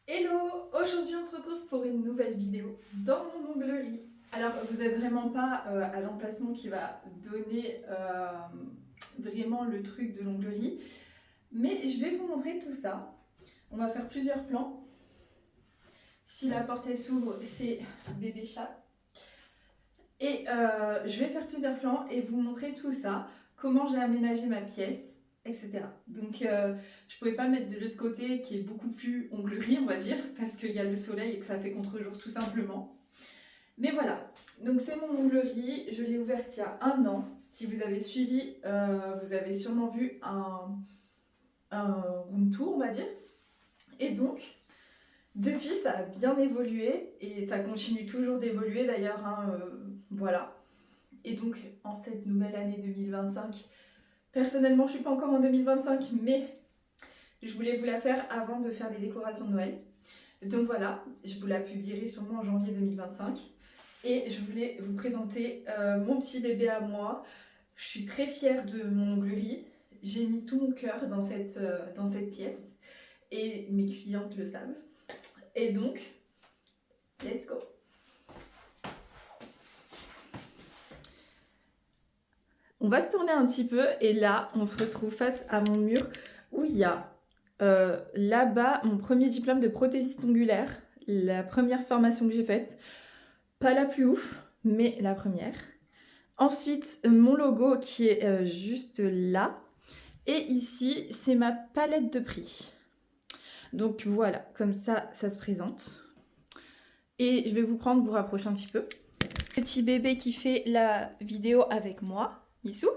Hello! Aujourd'hui on se retrouve pour une nouvelle vidéo dans mon onglerie. Alors vous n'êtes vraiment pas à l'emplacement qui va donner vraiment le truc de l'onglerie, mais je vais vous montrer tout ça. On va faire plusieurs plans. Si la porte elle s'ouvre, c'est bébé chat. Et je vais faire plusieurs plans et vous montrer tout ça, comment j'ai aménagé ma pièce, etc. Donc je pouvais pas mettre de l'autre côté qui est beaucoup plus onglerie, on va dire, parce qu'il y a le soleil et que ça fait contre-jour tout simplement. Mais voilà, donc c'est mon onglerie, je l'ai ouverte il y a 1 an. Si vous avez suivi, vous avez sûrement vu un room tour, on va dire. Et donc, depuis, ça a bien évolué et ça continue toujours d'évoluer d'ailleurs, hein, voilà. Et donc, en cette nouvelle année 2025, personnellement, je ne suis pas encore en 2025, mais je voulais vous la faire avant de faire les décorations de Noël. Donc voilà, je vous la publierai sûrement en janvier 2025. Et je voulais vous présenter mon petit bébé à moi. Je suis très fière de mon onglerie. J'ai mis tout mon cœur dans cette pièce. Et mes clientes le savent. Et donc, let's go! On va se tourner un petit peu et là, on se retrouve face à mon mur où il y a là-bas mon premier diplôme de prothésiste ongulaire, la première formation que j'ai faite. Pas la plus ouf, mais la première. Ensuite, mon logo qui est juste là. Et ici, c'est ma palette de prix. Donc voilà, comme ça se présente. Et je vais vous rapprocher un petit peu. Petit bébé qui fait la vidéo avec moi. Missou?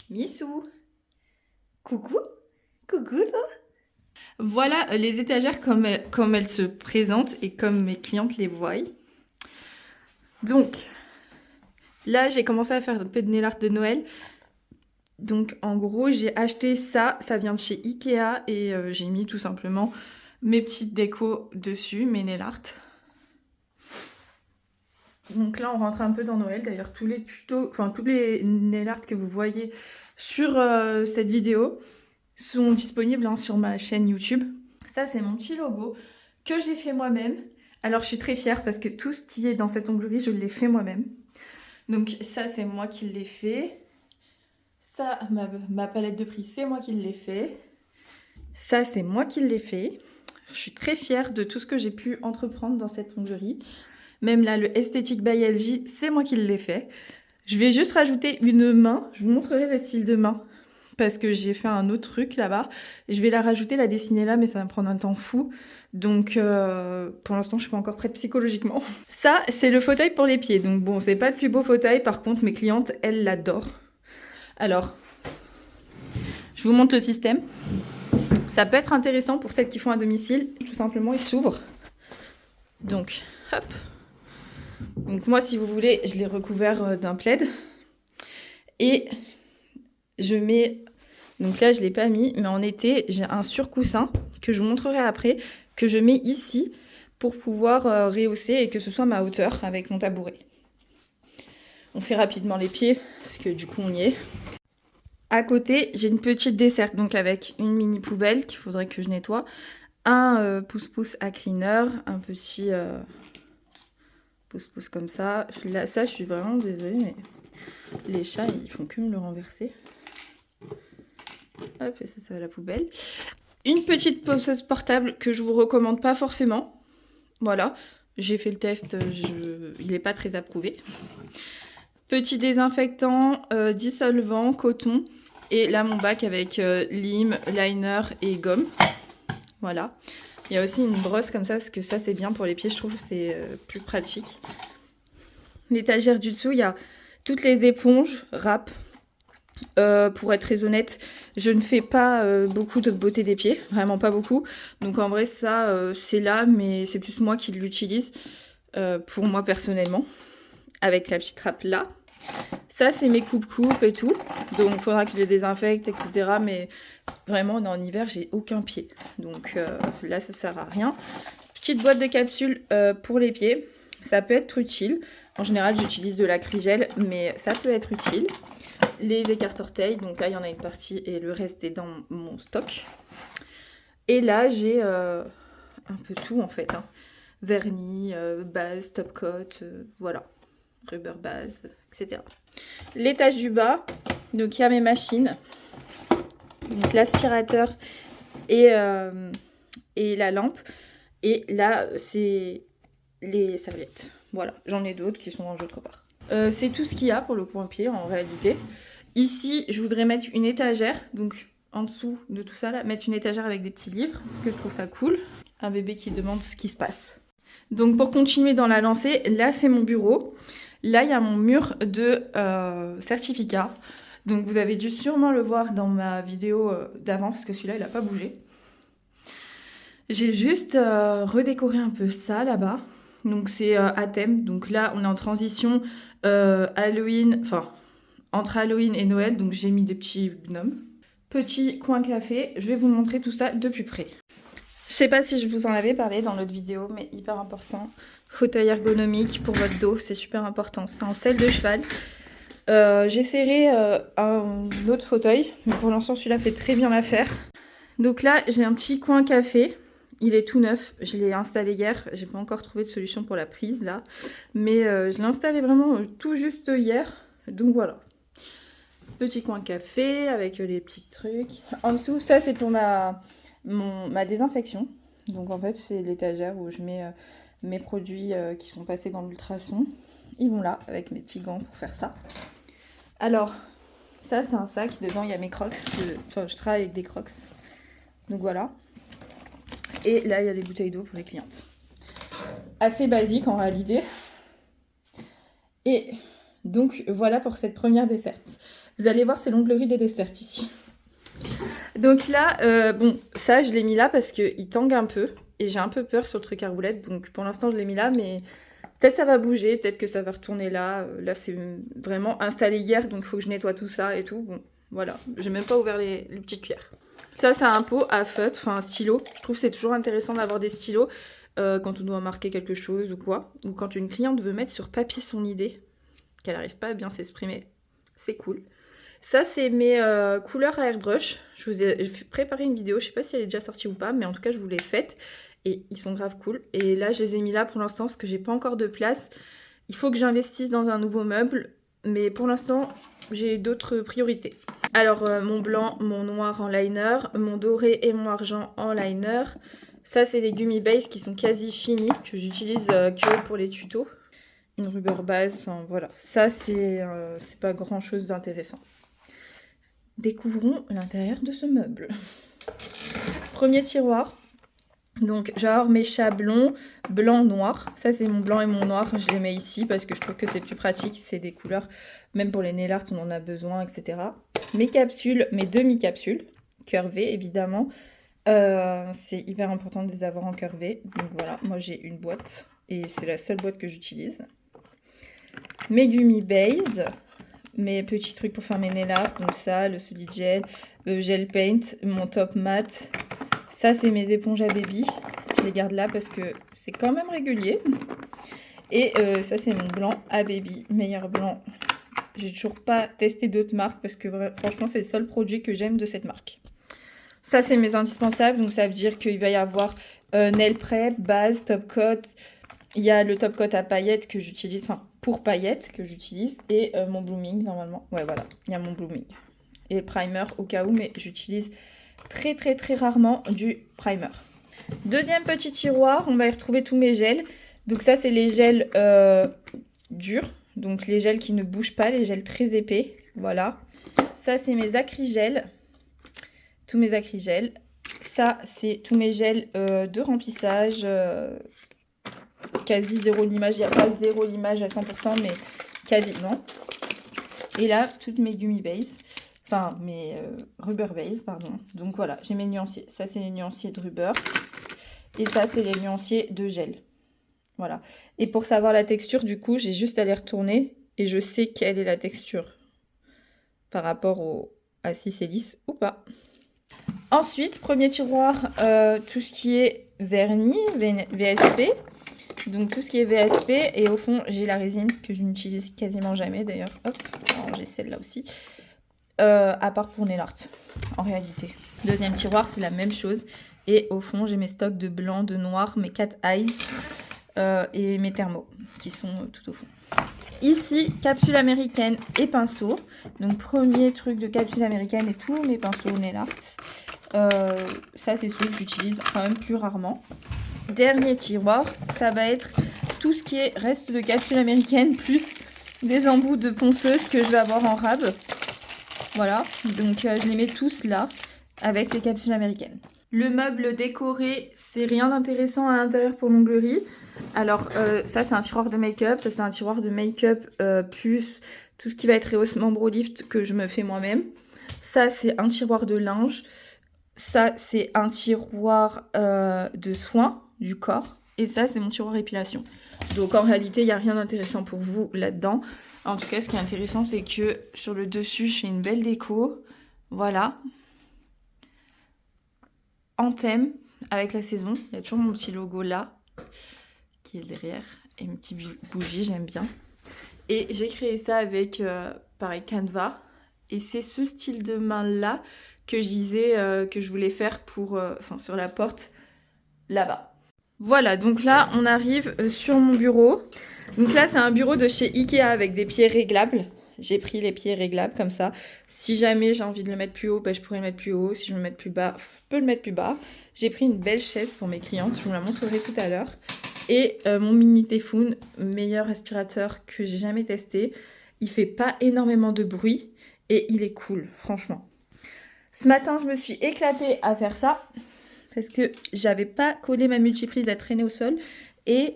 Missou? Coucou? Coucou toi? Voilà les étagères comme elles se présentent et comme mes clientes les voient. Donc, là j'ai commencé à faire un peu de nail art de Noël. Donc en gros j'ai acheté ça vient de chez Ikea et j'ai mis tout simplement mes petites décos dessus, mes nail art. Donc là on rentre un peu dans Noël, d'ailleurs tous les tutos, enfin tous les nail art que vous voyez sur cette vidéo sont disponibles sur ma chaîne YouTube. Ça c'est mon petit logo que j'ai fait moi-même. Alors je suis très fière parce que tout ce qui est dans cette onglerie je l'ai fait moi-même. Donc ça c'est moi qui l'ai fait. Ça, ma palette de prix, c'est moi qui l'ai fait. Ça, c'est moi qui l'ai fait. Je suis très fière de tout ce que j'ai pu entreprendre dans cette onglerie. Même là, le Aesthetic by LG, c'est moi qui l'ai fait. Je vais juste rajouter une main. Je vous montrerai le style de main. Parce que j'ai fait un autre truc là-bas. Je vais la rajouter, la dessiner là, mais ça va me prendre un temps fou. Donc, pour l'instant, je suis pas encore prête psychologiquement. Ça, c'est le fauteuil pour les pieds. Donc bon, c'est pas le plus beau fauteuil. Par contre, mes clientes, elles l'adorent. Alors, je vous montre le système. Ça peut être intéressant pour celles qui font à domicile. Tout simplement, il s'ouvre. Donc, hop. Donc moi, si vous voulez, je l'ai recouvert d'un plaid. Et je mets... Donc là, je ne l'ai pas mis, mais en été, j'ai un surcoussin que je vous montrerai après, que je mets ici pour pouvoir rehausser et que ce soit ma hauteur avec mon tabouret. On fait rapidement les pieds, parce que du coup, on y est. À côté, j'ai une petite desserte, donc avec une mini poubelle qu'il faudrait que je nettoie, un pouce-pouce à cleaner, un petit pouce-pouce comme ça. Là, ça, je suis vraiment désolée, mais les chats, ils font que me le renverser. Hop, et ça va à la poubelle. Une petite poseuse portable que je vous recommande pas forcément. Voilà, j'ai fait le test, il n'est pas très approuvé. Petit désinfectant, dissolvant, coton. Et là, mon bac avec lime, liner et gomme. Voilà. Il y a aussi une brosse comme ça, parce que ça, c'est bien pour les pieds. Je trouve que c'est plus pratique. L'étagère du dessous, il y a toutes les éponges, râpes. Pour être très honnête, je ne fais pas beaucoup de beauté des pieds. Vraiment pas beaucoup. Donc en vrai, ça, c'est là, mais c'est plus moi qui l'utilise. Pour moi, personnellement. Avec la petite râpe là. Ça, c'est mes coupes-coupes et tout. Donc, il faudra que je les désinfecte, etc. Mais vraiment, en hiver, j'ai aucun pied. Donc là, ça sert à rien. Petite boîte de capsules pour les pieds. Ça peut être utile. En général, j'utilise de l'acrygel, mais ça peut être utile. Les écarts-orteils. Donc là, il y en a une partie et le reste est dans mon stock. Et là, j'ai un peu tout en fait, hein. Vernis, base, top coat, voilà, rubber base, etc. L'étage du bas, donc il y a mes machines, donc l'aspirateur et la lampe. Et là, c'est les serviettes. Voilà, j'en ai d'autres qui sont rangées autre part. C'est tout ce qu'il y a pour le coin-pied en réalité. Ici, je voudrais mettre une étagère, donc en dessous de tout ça là, mettre une étagère avec des petits livres, parce que je trouve ça cool. Un bébé qui demande ce qui se passe. Donc pour continuer dans la lancée, là c'est mon bureau. Là il y a mon mur de certificats. Donc vous avez dû sûrement le voir dans ma vidéo d'avant, parce que celui-là il n'a pas bougé. J'ai juste redécoré un peu ça là-bas. Donc c'est à thème. Donc là on est en transition Halloween, enfin entre Halloween et Noël. Donc j'ai mis des petits gnomes. Petit coin café, je vais vous montrer tout ça de plus près. Je sais pas si je vous en avais parlé dans l'autre vidéo, mais hyper important. Fauteuil ergonomique pour votre dos, c'est super important. C'est en selle de cheval. J'essaierai un autre fauteuil, mais pour l'instant celui-là fait très bien l'affaire. Donc là, j'ai un petit coin café. Il est tout neuf, je l'ai installé hier. J'ai pas encore trouvé de solution pour la prise là. Mais je l'ai installé vraiment tout juste hier. Donc voilà. Petit coin café avec les petits trucs. En dessous, ça c'est pour ma désinfection. Donc en fait, c'est l'étagère où je mets mes produits qui sont passés dans l'ultrason. Ils vont là avec mes petits gants pour faire ça. Alors, ça c'est un sac. Dedans, il y a mes crocs. Enfin, je travaille avec des crocs. Donc voilà. Et là, il y a des bouteilles d'eau pour les clientes. Assez basique en réalité. Et donc, voilà pour cette première desserte. Vous allez voir, c'est l'onglerie des desserts ici. Donc là, bon, ça, je l'ai mis là parce qu'il tangue un peu. Et j'ai un peu peur sur le truc à roulettes. Donc pour l'instant, je l'ai mis là, mais peut-être ça va bouger. Peut-être que ça va retourner là. Là, c'est vraiment installé hier, donc il faut que je nettoie tout ça et tout. Bon, voilà. J'ai même pas ouvert les petites cuillères. Ça, c'est un pot à feutre, enfin un stylo. Je trouve que c'est toujours intéressant d'avoir des stylos quand on doit marquer quelque chose ou quoi. Ou quand une cliente veut mettre sur papier son idée, qu'elle n'arrive pas à bien s'exprimer. C'est cool. Ça, c'est mes couleurs à airbrush. Je vous ai préparé une vidéo, je sais pas si elle est déjà sortie ou pas, mais en tout cas, je vous l'ai faite. Et ils sont grave cool. Et là, je les ai mis là pour l'instant parce que j'ai pas encore de place. Il faut que j'investisse dans un nouveau meuble. Mais pour l'instant, j'ai d'autres priorités. Alors, mon blanc, mon noir en liner, mon doré et mon argent en liner. Ça, c'est les Gummy Base qui sont quasi finis, que j'utilise que pour les tutos. Une rubber base, enfin voilà. Ça, c'est pas grand chose d'intéressant. Découvrons l'intérieur de ce meuble. Premier tiroir. Donc, genre mes chablons blanc, noir. Ça, c'est mon blanc et mon noir. Je les mets ici parce que je trouve que c'est plus pratique. C'est des couleurs, même pour les nail art, on en a besoin, etc. Mes capsules, mes demi-capsules, curvées évidemment. C'est hyper important de les avoir en curvé. Donc voilà, moi j'ai une boîte et c'est la seule boîte que j'utilise. Mes Gummy Base, mes petits trucs pour faire mes nail art, donc ça, le solid gel, le gel paint, mon top mat. Ça, c'est mes éponges à baby. Je les garde là parce que c'est quand même régulier. Et ça, c'est mon blanc à baby, meilleur blanc. J'ai toujours pas testé d'autres marques parce que franchement, c'est le seul produit que j'aime de cette marque. Ça, c'est mes indispensables. Donc, ça veut dire qu'il va y avoir nail prep, base, top coat. Il y a le top coat à paillettes que j'utilise, enfin pour paillettes que j'utilise. Et mon blooming, normalement. Ouais, voilà, il y a mon blooming. Et le primer au cas où, mais j'utilise très rarement du primer. Deuxième petit tiroir, on va y retrouver tous mes gels. Donc ça, c'est les gels durs. Donc les gels qui ne bougent pas, les gels très épais. Voilà. Ça, c'est mes acrygels. Tous mes acrygels. Ça, c'est tous mes gels de remplissage. Quasi zéro limage. Il n'y a pas zéro limage à 100%, mais quasiment. Et là, toutes mes Gummy Base. Enfin, mes rubber base, pardon. Donc voilà, j'ai mes nuanciers. Ça, c'est les nuanciers de rubber. Et ça, c'est les nuanciers de gel. Voilà. Et pour savoir la texture, du coup, j'ai juste à les retourner. Et je sais quelle est la texture. Par rapport à si c'est lisse ou pas. Ensuite, premier tiroir, tout ce qui est vernis, VSP. Donc tout ce qui est VSP. Et au fond, j'ai la résine que je n'utilise quasiment jamais d'ailleurs. Hop, j'ai celle-là aussi. À part pour nail art, en réalité. Deuxième tiroir, c'est la même chose. Et au fond, j'ai mes stocks de blanc, de noir, mes cat eyes et mes thermos qui sont tout au fond. Ici, capsule américaine et pinceau. Donc premier truc de capsule américaine et tous mes pinceaux nail art. Ça c'est ceux que j'utilise quand même plus rarement. Dernier tiroir, ça va être tout ce qui est reste de capsule américaine plus des embouts de ponceuse que je vais avoir en rab. Voilà, donc je les mets tous là avec les capsules américaines. Le meuble décoré, c'est rien d'intéressant à l'intérieur pour l'onglerie. Alors ça c'est un tiroir de make-up, ça c'est un tiroir de make-up plus tout ce qui va être rehaussement brow lift que je me fais moi-même. Ça c'est un tiroir de linge, ça c'est un tiroir de soins du corps et ça c'est mon tiroir épilation. Donc en réalité il n'y a rien d'intéressant pour vous là-dedans. En tout cas ce qui est intéressant c'est que sur le dessus je fais une belle déco, voilà. En thème avec la saison, il y a toujours mon petit logo là qui est derrière et mes petites bougies, j'aime bien. Et j'ai créé ça avec pareil Canva et c'est ce style de main là que je disais que je voulais faire pour sur la porte là-bas. Voilà, donc là on arrive sur mon bureau. Donc là c'est un bureau de chez Ikea avec des pieds réglables. J'ai pris les pieds réglables comme ça. Si jamais j'ai envie de le mettre plus haut, je pourrais le mettre plus haut. Si je veux le mettre plus bas, je peux le mettre plus bas. J'ai pris une belle chaise pour mes clientes, je vous la montrerai tout à l'heure. Et mon mini Typhoon, meilleur aspirateur que j'ai jamais testé. Il fait pas énormément de bruit et il est cool, franchement. Ce matin, je me suis éclatée à faire ça parce que j'avais pas collé ma multiprise à traîner au sol et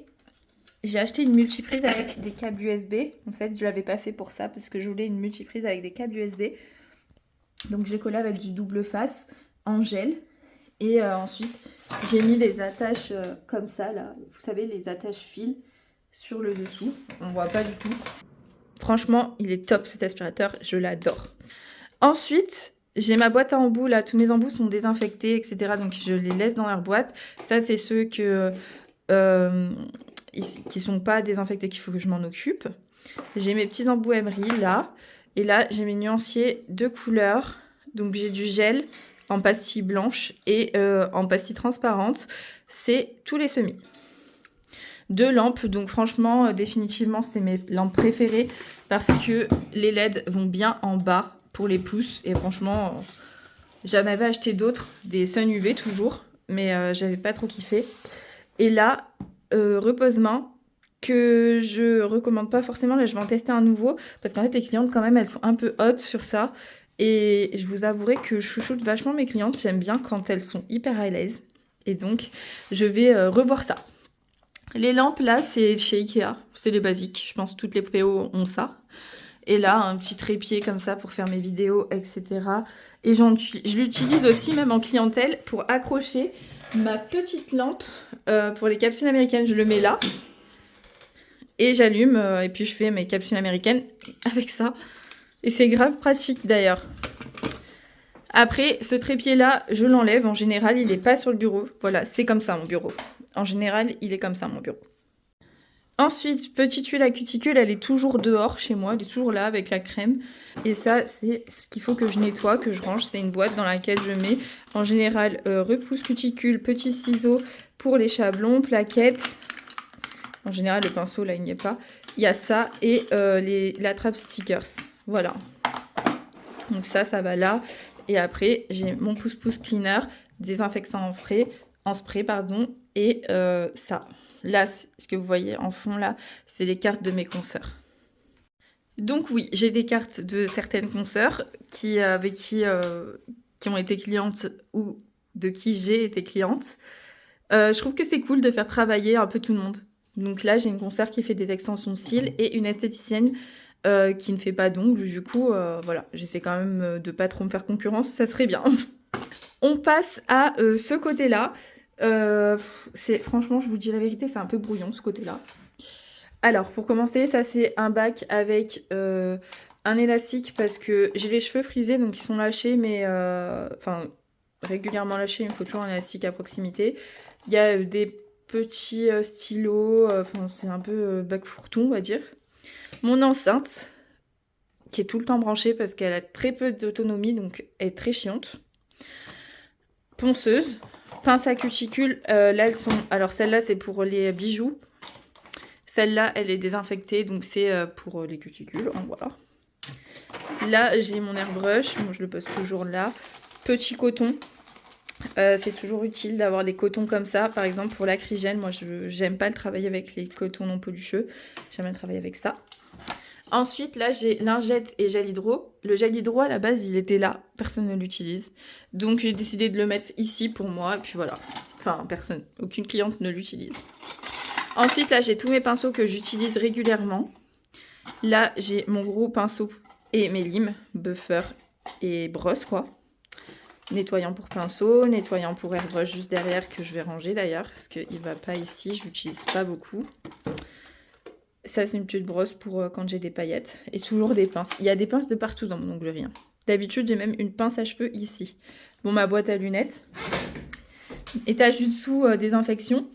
j'ai acheté une multiprise avec des câbles USB. En fait, je l'avais pas fait pour ça parce que je voulais une multiprise avec des câbles USB. Donc, je l'ai collé avec du double face en gel. Et ensuite, j'ai mis des attaches comme ça, là. Vous savez, les attaches fil sur le dessous. On voit pas du tout. Franchement, il est top cet aspirateur. Je l'adore. Ensuite, j'ai ma boîte à embouts, là. Tous mes embouts sont désinfectés, etc. Donc, je les laisse dans leur boîte. Ça, c'est ceux que... qui sont pas désinfectés, qu'il faut que je m'en occupe. J'ai mes petits embouts Emery là. Et là, j'ai mes nuanciers de couleurs. Donc, j'ai du gel en pastille blanche et en pastille transparente. C'est tous les semis. 2 lampes. Donc, franchement, définitivement, c'est mes lampes préférées parce que les LED vont bien en bas pour les pouces. Et franchement, j'en avais acheté d'autres, des Sun UV toujours, mais j'avais pas trop kiffé. Et là, repose-main que je recommande pas forcément. Là, je vais en tester un nouveau parce qu'en fait, les clientes, quand même, elles sont un peu hautes sur ça. Et je vous avouerai que je chouchoute vachement mes clientes. J'aime bien quand elles sont hyper à l'aise. Et donc, je vais revoir ça. Les lampes, là, c'est chez Ikea. C'est les basiques. Je pense que toutes les PO ont ça. Et là, un petit trépied comme ça pour faire mes vidéos, etc. Et je l'utilise aussi même en clientèle pour accrocher ma petite lampe pour les capsules américaines. Je le mets là. Et j'allume. Et puis, je fais mes capsules américaines avec ça. Et c'est grave pratique d'ailleurs. Après, ce trépied-là, je l'enlève. En général, il n'est pas sur le bureau. Voilà, c'est comme ça mon bureau. En général, il est comme ça mon bureau. Ensuite, petite huile à cuticule, elle est toujours dehors chez moi. Elle est toujours là avec la crème. Et ça, c'est ce qu'il faut que je nettoie, que je range. C'est une boîte dans laquelle je mets en général repousse cuticule, petits ciseaux pour les chablons, plaquettes. En général, le pinceau, là, il n'y est pas. Il y a ça et la trappe stickers. Voilà. Donc ça va là. Et après, j'ai mon pouce-pouce cleaner, désinfectant en spray, pardon. Et ça. Là, ce que vous voyez en fond, là, c'est les cartes de mes consoeurs. Donc oui, j'ai des cartes de certaines consoeurs avec qui ont été clientes ou de qui j'ai été cliente. Je trouve que c'est cool de faire travailler un peu tout le monde. Donc là, j'ai une consoeur qui fait des extensions de cils et une esthéticienne qui ne fait pas d'ongles. Du coup, voilà, j'essaie quand même de pas trop me faire concurrence, ça serait bien. On passe à ce côté-là. Franchement, je vous dis la vérité, c'est un peu brouillon ce côté-là. Alors, pour commencer, ça c'est un bac avec un élastique parce que j'ai les cheveux frisés, donc ils sont lâchés, mais régulièrement lâchés, il me faut toujours un élastique à proximité. Il y a des petits stylos, c'est un peu bac fourre-tout, on va dire. Mon enceinte, qui est tout le temps branchée parce qu'elle a très peu d'autonomie, donc elle est très chiante. Ponceuse, pince à cuticule. Là, elles sont... Alors, celle-là, c'est pour les bijoux. Celle-là, elle est désinfectée, donc c'est pour les cuticules. Hein, voilà. Là, j'ai mon airbrush. Bon, je le pose toujours là. Petit coton. C'est toujours utile d'avoir des cotons comme ça. Par exemple, pour l'acrygène, moi, j'aime pas le travailler avec les cotons non pelucheux. J'aime bien travailler avec ça. Ensuite, là, j'ai lingette et gel hydro. Le gel hydro, à la base, il était là. Personne ne l'utilise. Donc, j'ai décidé de le mettre ici pour moi. Et puis voilà. Enfin, personne. Aucune cliente ne l'utilise. Ensuite, là, j'ai tous mes pinceaux que j'utilise régulièrement. Là, j'ai mon gros pinceau et mes limes, buffer et brosse, quoi. Nettoyant pour pinceau, nettoyant pour airbrush juste derrière, que je vais ranger d'ailleurs, parce qu'il ne va pas ici, je l'utilise pas beaucoup. Ça, c'est une petite brosse pour quand j'ai des paillettes. Et toujours des pinces. Il y a des pinces de partout dans mon onglerie. Hein. D'habitude, j'ai même une pince à cheveux ici. Bon, ma boîte à lunettes. Étage du dessous, désinfection.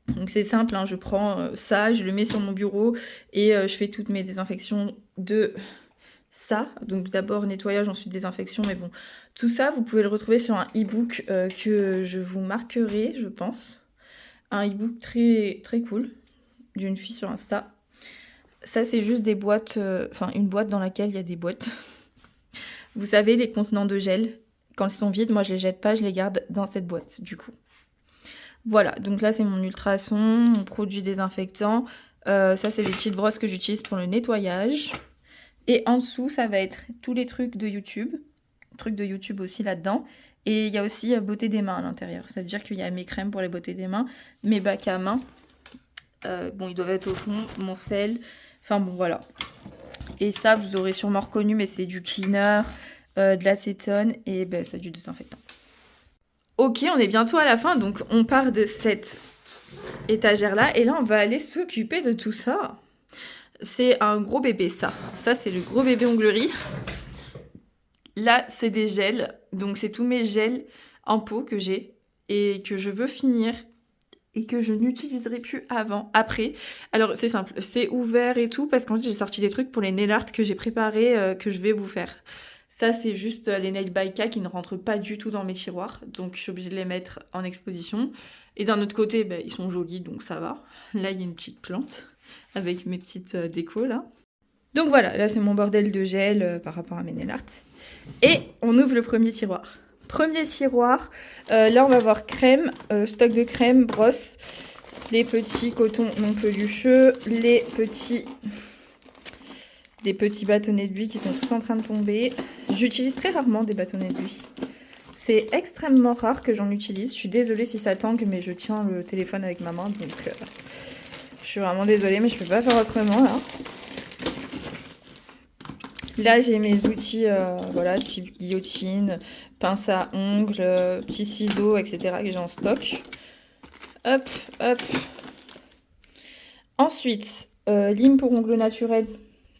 Donc c'est simple, hein, je prends ça, je le mets sur mon bureau et je fais toutes mes désinfections de ça. Donc d'abord nettoyage, ensuite désinfection. Mais bon, tout ça, vous pouvez le retrouver sur un e-book que je vous marquerai, je pense. Un e-book très, très cool d'une fille sur Insta. Ça, c'est juste des boîtes, enfin une boîte dans laquelle il y a des boîtes. Vous savez, les contenants de gel, quand ils sont vides, moi je les jette pas, je les garde dans cette boîte, du coup. Voilà, donc là c'est mon ultrason, mon produit désinfectant. Ça, c'est les petites brosses que j'utilise pour le nettoyage. Et en dessous, ça va être tous les trucs de YouTube. Trucs de YouTube aussi là-dedans. Et il y a aussi beauté des mains à l'intérieur. Ça veut dire qu'il y a mes crèmes pour les beautés des mains, mes bacs à main. Bon, ils doivent être au fond, mon sel. Enfin bon, voilà. Et ça, vous aurez sûrement reconnu, mais c'est du cleaner, de l'acétone et ben, ça du désinfectant. Ok, on est bientôt à la fin, donc on part de cette étagère-là. Et là, on va aller s'occuper de tout ça. C'est un gros bébé, ça. Ça, c'est le gros bébé onglerie. Là, c'est des gels. Donc, c'est tous mes gels en pot que j'ai et que je veux finir et que je n'utiliserai plus après. Alors, c'est simple. C'est ouvert et tout parce qu'en fait, j'ai sorti des trucs pour les nail art que j'ai préparés, que je vais vous faire. Ça, c'est juste les Nail by K qui ne rentrent pas du tout dans mes tiroirs. Donc, je suis obligée de les mettre en exposition. Et d'un autre côté, ben, ils sont jolis, donc ça va. Là, il y a une petite plante avec mes petites décos, là. Donc voilà, là, c'est mon bordel de gel par rapport à mes nail art. Et on ouvre le premier tiroir. Premier tiroir, là, on va voir crème, stock de crème, brosse, les petits cotons non pelucheux, des petits bâtonnets d'huile qui sont tous en train de tomber. J'utilise très rarement des bâtonnets d'huile. C'est extrêmement rare que j'en utilise. Je suis désolée si ça tangue, mais je tiens le téléphone avec ma main, donc je suis vraiment désolée, mais je peux pas faire autrement là. Là, j'ai mes outils, voilà, type guillotine, pince à ongles, petits ciseaux, etc. que j'ai en stock. Hop, hop. Ensuite, lime pour ongles naturels,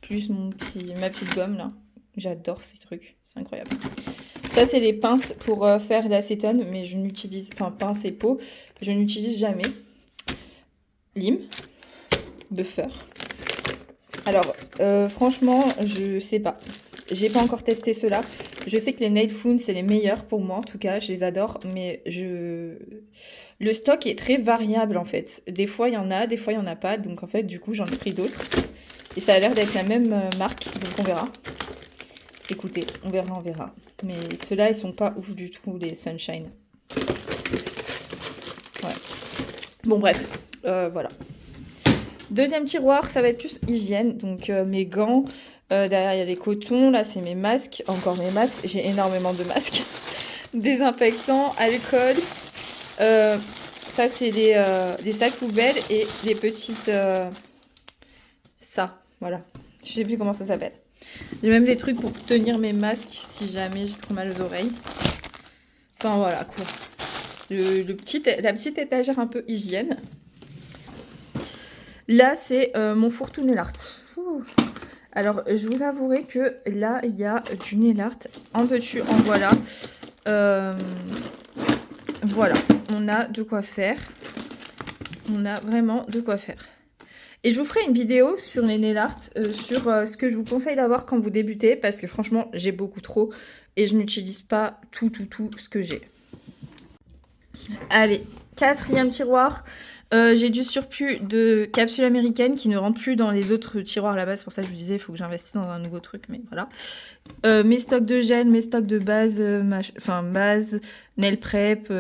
plus ma petite gomme là. J'adore ces trucs, c'est incroyable. Ça, c'est les pinces pour faire l'acétone, mais je n'utilise, enfin pince et peau, je n'utilise jamais. Lime, buffer. Alors, franchement, je sais pas. J'ai pas encore testé ceux-là. Je sais que les Nail Foon, c'est les meilleurs pour moi, en tout cas, je les adore, mais le stock est très variable en fait. Des fois, il y en a, des fois, il y en a pas, donc en fait, du coup, j'en ai pris d'autres. Et ça a l'air d'être la même marque, donc on verra. Écoutez, on verra, on verra. Mais ceux-là, ils sont pas ouf du tout, les Sunshine. Ouais. Bon, bref, voilà. Deuxième tiroir, ça va être plus hygiène. Donc, mes gants. Derrière, il y a les cotons. Là, c'est mes masques. Encore mes masques. J'ai énormément de masques. Désinfectant, alcool. Ça, c'est des sacs poubelles et des petites... ça, voilà. Je sais plus comment ça s'appelle. J'ai même des trucs pour tenir mes masques si jamais j'ai trop mal aux oreilles. Enfin, voilà, quoi. La petite étagère un peu hygiène. Là, c'est mon fourre-tout nail art. Alors, je vous avouerai que là, il y a du nail art. En veux-tu, en voilà. Voilà, on a de quoi faire. On a vraiment de quoi faire. Et je vous ferai une vidéo sur les nail art, sur ce que je vous conseille d'avoir quand vous débutez. Parce que franchement, j'ai beaucoup trop. Et je n'utilise pas tout ce que j'ai. Allez, quatrième tiroir. J'ai du surplus de capsules américaines qui ne rentrent plus dans les autres tiroirs là-bas. C'est pour ça que je vous disais, il faut que j'investisse dans un nouveau truc, mais voilà. Mes stocks de gel, mes stocks de base, base, nail prep,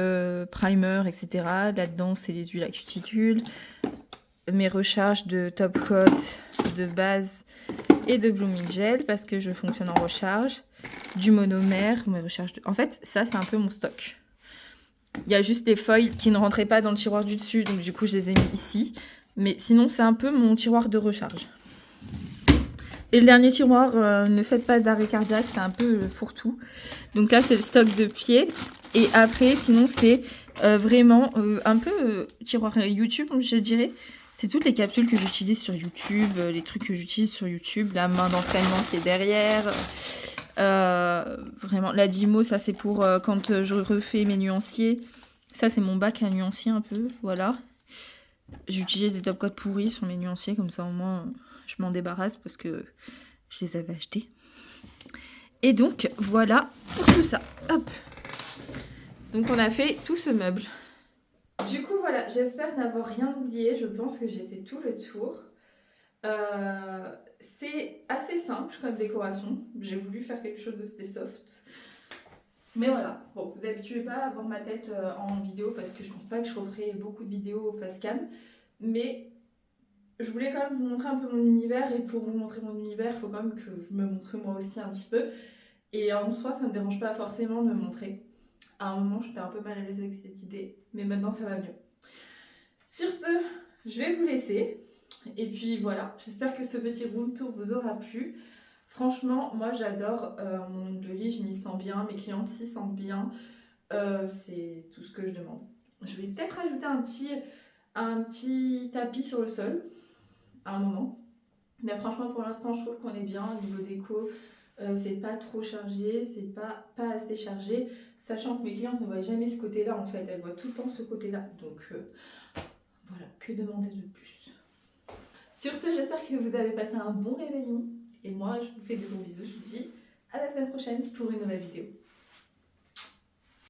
primer, etc. Là-dedans, c'est les huiles à cuticule. Mes recharges de top coat, de base et de blooming gel parce que je fonctionne en recharge. Du monomère, mes recharges de... En fait, ça, c'est un peu mon stock. Il y a juste des foils qui ne rentraient pas dans le tiroir du dessus, donc du coup, je les ai mis ici. Mais sinon, c'est un peu mon tiroir de recharge. Et le dernier tiroir, ne faites pas d'arrêt cardiaque, c'est un peu fourre-tout. Donc là, c'est le stock de pieds. Et après, sinon, c'est vraiment un peu tiroir YouTube, je dirais. C'est toutes les capsules que j'utilise sur YouTube, les trucs que j'utilise sur YouTube, la main d'entraînement qui est derrière. Vraiment, la Dymo, ça c'est pour quand je refais mes nuanciers. Ça, c'est mon bac à nuancier un peu, voilà. J'utilise des top coats pourris sur mes nuanciers, comme ça au moins je m'en débarrasse parce que je les avais achetés. Et donc, voilà pour tout ça. Hop. Donc, on a fait tout ce meuble. Du coup, voilà, j'espère n'avoir rien oublié. Je pense que j'ai fait tout le tour. C'est assez simple comme décoration. J'ai voulu faire quelque chose de assez soft. Mais voilà, bon, vous habituez pas à voir ma tête en vidéo parce que je pense pas que je referai beaucoup de vidéos face cam. Mais je voulais quand même vous montrer un peu mon univers, et pour vous montrer mon univers, il faut quand même que je me montre moi aussi un petit peu. Et en soi, ça ne me dérange pas forcément de me montrer. À un moment, j'étais un peu mal à l'aise avec cette idée, mais maintenant ça va mieux. Sur ce, je vais vous laisser. Et puis voilà, j'espère que ce petit room tour vous aura plu. Franchement, moi j'adore mon de lit, je m'y sens bien, mes clientes s'y sentent bien. C'est tout ce que je demande. Je vais peut-être ajouter un petit tapis sur le sol à un moment. Mais franchement, pour l'instant, je trouve qu'on est bien au niveau déco. C'est pas trop chargé, c'est pas assez chargé. Sachant que mes clientes ne voient jamais ce côté-là en fait, elles voient tout le temps ce côté-là. Donc voilà, que demander de plus. Sur ce, j'espère que vous avez passé un bon réveillon. Et moi, je vous fais de gros bisous. Je vous dis à la semaine prochaine pour une nouvelle vidéo.